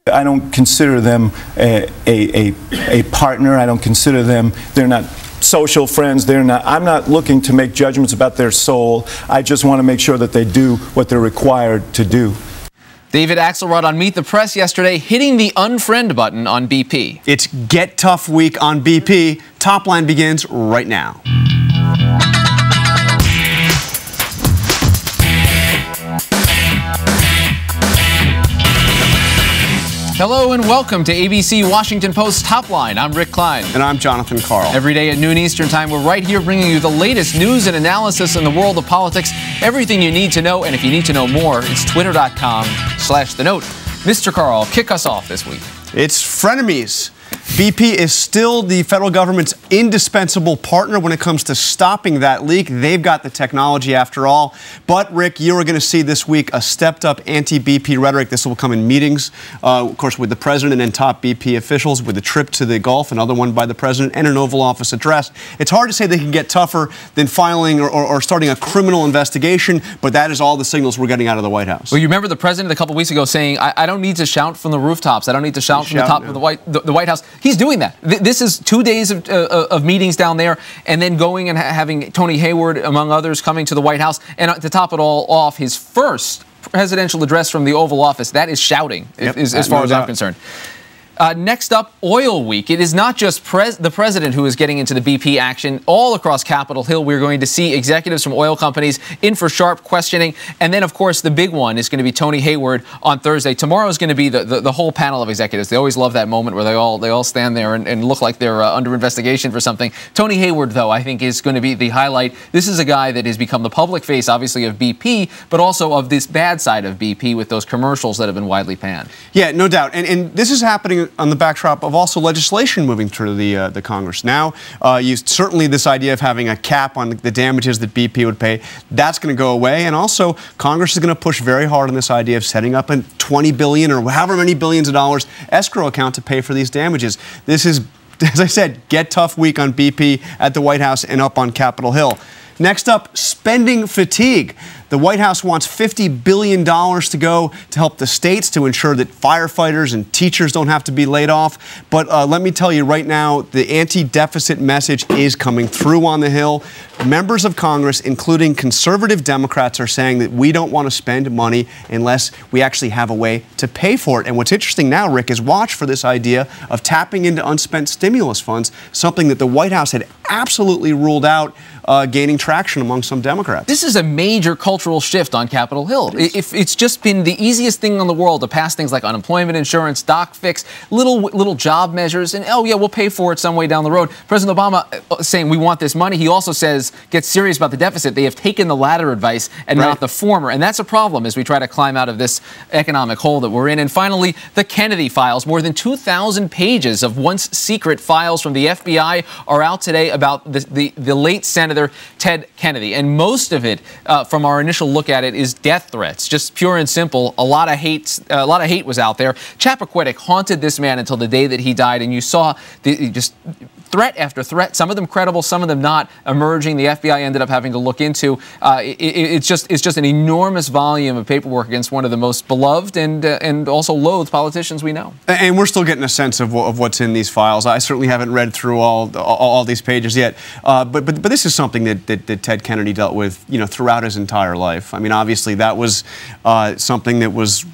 I don't consider them a partner. I don't consider them, they're not social friends. I'm not looking to make judgments about their soul. I just want to make sure that they do what they're required to do. David Axelrod on Meet the Press yesterday hitting the unfriend button on BP. It's Get Tough Week on BP. Top Line begins right now. Hello and welcome to ABC Washington Post Top Line. I'm Rick Klein. And I'm Jonathan Karl. Every day at noon Eastern Time, we're right here bringing you the latest news and analysis in the world of politics. Everything you need to know, and if you need to know more, it's twitter.com/thenote. Mr. Karl, kick us off this week. It's frenemies. BP is still the federal government's indispensable partner when it comes to stopping that leak. They've got the technology after all. But, Rick, you are going to see this week a stepped-up anti-BP rhetoric. This will come in meetings, of course, with the president and top BP officials, with a trip to the Gulf, another one by the president, and an Oval Office address. It's hard to say they can get tougher than filing or starting a criminal investigation, but that is all the signals we're getting out of the White House. Well, you remember the president a couple weeks ago saying, I don't need to shout from the rooftops. I don't need to shout from the top of the White House. He's doing that. This is 2 days of meetings down there, and then going and having Tony Hayward, among others, coming to the White House. And to top it all off, his first presidential address from the Oval Office. That is shouting, as far as I'm concerned. Next up, Oil Week. It is not just the president who is getting into the BP action. All across Capitol Hill, we're going to see executives from oil companies in for sharp questioning. And then, of course, the big one is going to be Tony Hayward on Thursday. Tomorrow is going to be the whole panel of executives. They always love that moment where they all stand there and look like they're under investigation for something. Tony Hayward, though, I think is going to be the highlight. This is a guy that has become the public face, obviously, of BP, but also of this bad side of BP with those commercials that have been widely panned. Yeah, no doubt. And this is happening on the backdrop of also legislation moving through the Congress. Now, certainly this idea of having a cap on the damages that BP would pay, that's going to go away. And also, Congress is going to push very hard on this idea of setting up a $20 billion or however many billions of dollars escrow account to pay for these damages. This is, as I said, Get Tough Week on BP at the White House and up on Capitol Hill. Next up, spending fatigue. The White House wants $50 billion to go to help the states to ensure that firefighters and teachers don't have to be laid off. But let me tell you right now, the anti-deficit message is coming through on the Hill. Members of Congress, including conservative Democrats, are saying that we don't want to spend money unless we actually have a way to pay for it. And what's interesting now, Rick, is watch for this idea of tapping into unspent stimulus funds, something that the White House had absolutely ruled out, gaining traction among some Democrats. This is a major cultural shift on Capitol Hill. It's just been the easiest thing in the world to pass things like unemployment insurance, doc fix, little job measures, and oh yeah, we'll pay for it some way down the road. President Obama saying we want this money. He also says, gets serious about the deficit. They have taken the latter advice and not the former, and that's a problem as we try to climb out of this economic hole that we're in. And finally, the Kennedy files. More than 2,000 pages of once secret files from the FBI are out today about the late Senator Ted Kennedy, and most of it, from our initial look at it, is death threats. Just pure and simple. A lot of hate was out there. Chappaquiddick haunted this man until the day that he died, and you saw just threat after threat, some of them credible, some of them not, emerging. The FBI ended up having to look into. It's just an enormous volume of paperwork against one of the most beloved and also loathed politicians we know. And we're still getting a sense of what's in these files. I certainly haven't read through all these pages yet. But this is something that Ted Kennedy dealt with, throughout his entire life. I mean, obviously that was something that was,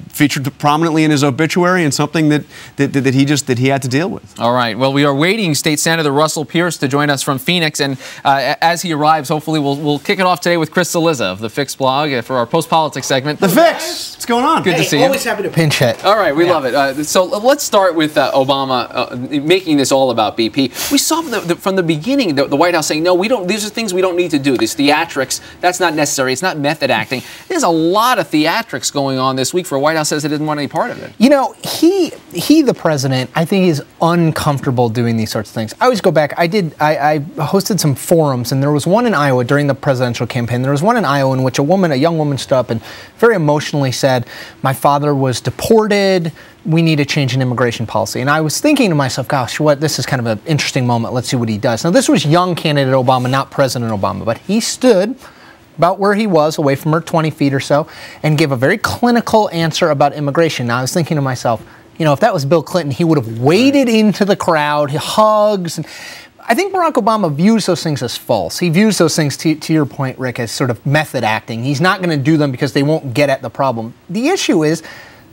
featured prominently in his obituary, and something that he had to deal with. All right. Well, we are waiting State Senator Russell Pierce to join us from Phoenix, and as he arrives, hopefully we'll kick it off today with Chris Cillizza of the Fix blog for our post-politics segment. The Fix! What's going on? Good to see you. Always happy to pinch hit. All right, we love it. So let's start with Obama making this all about BP. We saw from the beginning the White House saying, no, we don't. These are things we don't need to do. This theatrics, that's not necessary. It's not method acting. There's a lot of theatrics going on this week for a White House says it didn't want any part of it. He, the president, I think is uncomfortable doing these sorts of things. I always go back. I hosted some forums, and there was one in Iowa during the presidential campaign. There was one in Iowa in which a young woman stood up and very emotionally said, "My father was deported. We need to change an immigration policy." And I was thinking to myself, gosh, this is kind of an interesting moment. Let's see what he does. Now, this was young candidate Obama, not President Obama, but he stood about where he was, away from her 20 feet or so, and gave a very clinical answer about immigration. Now, I was thinking to myself, you know, if that was Bill Clinton, he would have waded into the crowd, hugs. And I think Barack Obama views those things as false. He views those things, to your point, Rick, as sort of method acting. He's not going to do them because they won't get at the problem. The issue is,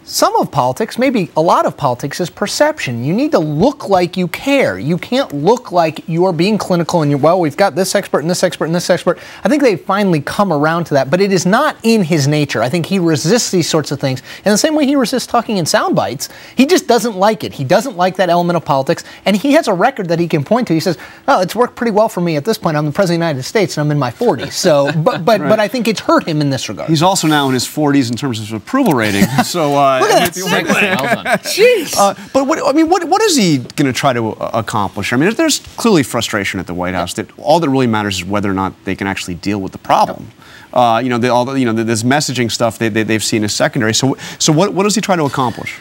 some of politics, maybe a lot of politics, is perception. You need to look like you care. You can't look like you are being clinical and well, we've got this expert and this expert and this expert. I think they've finally come around to that, but it is not in his nature. I think he resists these sorts of things in the same way he resists talking in sound bites. He just doesn't like it. He doesn't like that element of politics, and he has a record that he can point to. He says, oh, it's worked pretty well for me at this point. I'm the President of the United States and I'm in my 40s. So, but I think it's hurt him in this regard. He's also now in his 40s in terms of his approval rating. So look at that segue. Well done. Jeez. But what is he going to try to accomplish? I mean, there's clearly frustration at the White House that all that really matters is whether or not they can actually deal with the problem. You know, this messaging stuff they've seen as secondary. So what does he try to accomplish?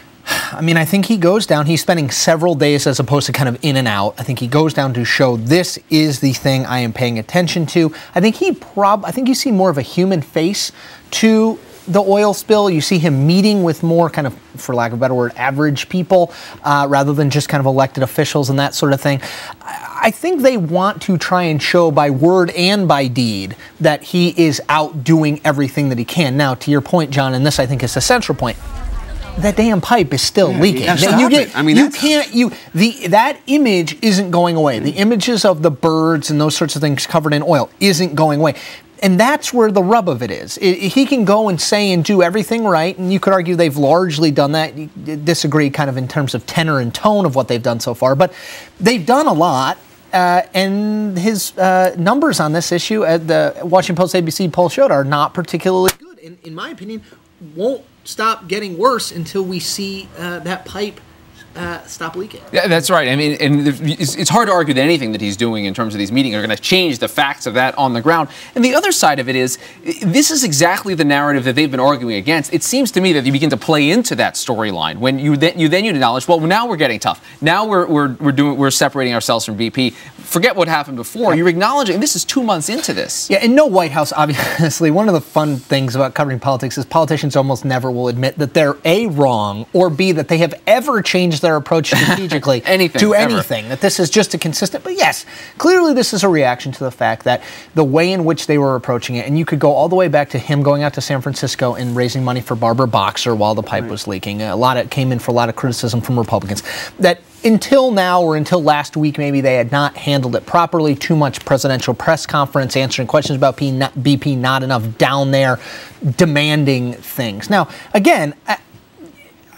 I mean, I think he goes down. He's spending several days as opposed to kind of in and out. I think he goes down to show this is the thing I am paying attention to. I think you see more of a human face to the oil spill. You see him meeting with more kind of, for lack of a better word, average people rather than just kind of elected officials and that sort of thing. I think they want to try and show by word and by deed that he is out doing everything that he can. Now, to your point, John, and this I think is the central point, that damn pipe is still leaking. That image isn't going away. The images of the birds and those sorts of things covered in oil isn't going away. And that's where the rub of it is. He can go and say and do everything right, and you could argue they've largely done that. You disagree kind of in terms of tenor and tone of what they've done so far, but they've done a lot. And his numbers on this issue, the Washington Post ABC poll showed, are not particularly good. And in my opinion, won't stop getting worse until we see that pipe stop leaking. Yeah, that's right. I mean, and it's hard to argue that anything that he's doing in terms of these meetings are going to change the facts of that on the ground. And the other side of it is, this is exactly the narrative that they've been arguing against. It seems to me that you begin to play into that storyline when you acknowledge, well, now we're getting tough. Now we're separating ourselves from BP. Forget what happened before. You're acknowledging this is 2 months into this. Yeah, and no White House, obviously. One of the fun things about covering politics is politicians almost never will admit that they're A, wrong, or B, that they have ever changed their approach strategically to anything, that this is just a consistent, but yes, clearly this is a reaction to the fact that the way in which they were approaching it, and you could go all the way back to him going out to San Francisco and raising money for Barbara Boxer while the pipe was leaking. It came in for a lot of criticism from Republicans, that until now, or until last week maybe, they had not handled it properly. Too much presidential press conference answering questions about BP, not enough down there demanding things. Now, again,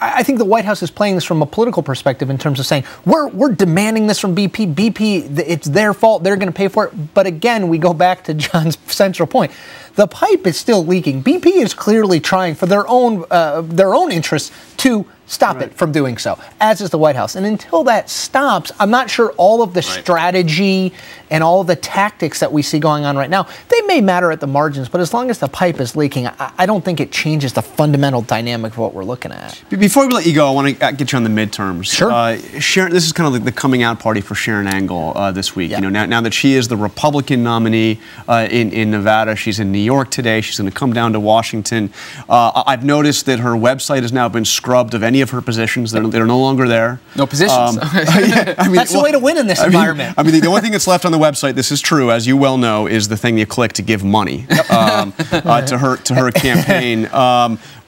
I think the White House is playing this from a political perspective in terms of saying, we're demanding this from BP. BP, it's their fault. They're going to pay for it. But again, we go back to John's central point. The pipe is still leaking. BP is clearly trying for their own interests to stop it from doing so, as is the White House. And until that stops, I'm not sure all of the strategy and all of the tactics that we see going on right now, they may matter at the margins, but as long as the pipe is leaking, I don't think it changes the fundamental dynamic of what we're looking at. Before we let you go, I want to get you on the midterms. Sure. Sharon, this is kind of like the coming out party for Sharon Angle this week. Yeah. You know, now that she is the Republican nominee in Nevada, she's in New York today. She's going to come down to Washington. I've noticed that her website has now been scrubbed of any of her positions. They're no longer there. No positions. Yeah, I mean, that's the way to win in this environment. I mean, the only thing that's left on the website, this is true, as you well know, is the thing you click to give money to her campaign.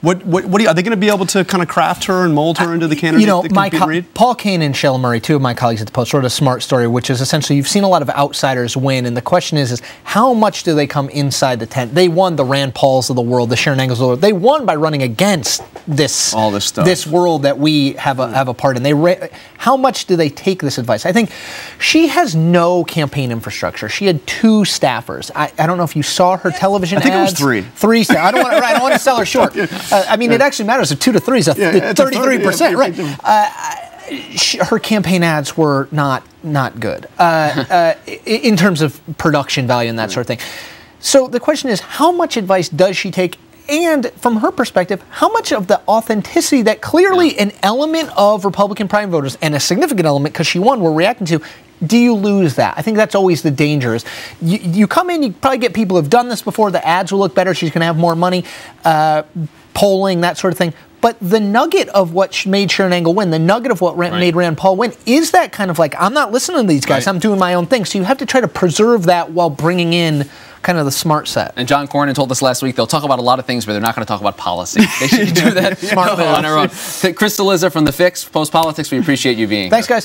What are they going to be able to kind of craft her and mold her into the candidate that can beat Reid? Paul Kane and Sheila Murray, two of my colleagues at the Post, wrote a smart story, which is essentially you've seen a lot of outsiders win, and the question is how much do they come inside the tent? They won the Rand Pauls of the world, the Sharon Angles of the world. They won by running against all this stuff, this world that we have a part in. How much do they take this advice? I think she has no campaign infrastructure. She had 2 staffers. I don't know if you saw her television ads. I think it was 3. 3 staff. I don't want to sell her short. I mean, it actually matters. A 2 to 3 is 33%, right? Her campaign ads were not good in terms of production value and that sort of thing. So the question is, how much advice does she take? And from her perspective, how much of the authenticity that clearly an element of Republican primary voters, and a significant element because she won, we're reacting to, do you lose that? I think that's always the danger. Is you come in, you probably get people who've done this before. The ads will look better. She's going to have more money, polling, that sort of thing. But the nugget of what made Sharon Angle win, the nugget of what made Rand Paul win, is that kind of like, I'm not listening to these guys, I'm doing my own thing. So you have to try to preserve that while bringing in kind of the smart set. And John Cornyn told us last week they'll talk about a lot of things, but they're not going to talk about policy. They should do that on their own. Chris Cillizza from The Fix, Post Politics, we appreciate you being here. Thanks, guys.